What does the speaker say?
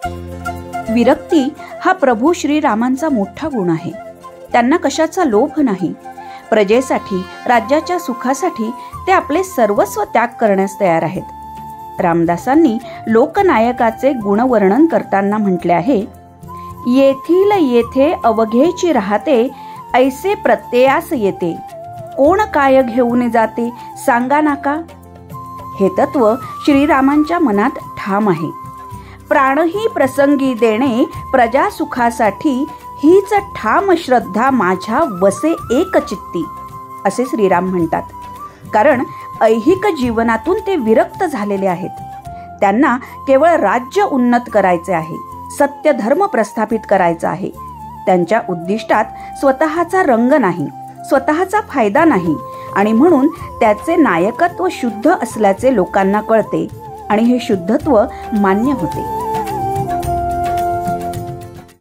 विरक्ती हा प्रभू श्रीरामांचा मोठा गुण आहे. त्यांना कशाचा लोभ नाही. प्रजेसाठी, राज्याच्या सुखासाठी ते आपले सर्वस्व त्याग करण्यास तयार आहेत. रामदासांनी लोकनायकाचे गुणवर्णन करताना म्हटले आहे, येथील येथे अवघेची राहते, ऐसे प्रत्ययास येते, कोण काय घेऊन जाते सांगा नाका. हे तत्व श्रीरामांच्या मनात ठाम आहे. प्राणही प्रसंगी देणे प्रजा सुखासाठी, हीच ठाम श्रद्धा माझ्या वसे एक चित्ती, असे श्रीराम म्हणतात. कारण ऐहिक जीवनातून ते विरक्त झालेले आहेत. त्यांना केवळ राज्य उन्नत करायचे आहे, सत्य धर्म प्रस्थापित करायचा आहे. त्यांच्या उद्दिष्टात स्वतःचा रंग नाही, स्वतःचा फायदा नाही आणि म्हणून त्याचे नायकत्व शुद्ध असल्याचे लोकांना कळते आणि हे शुद्धत्व मान्य होते.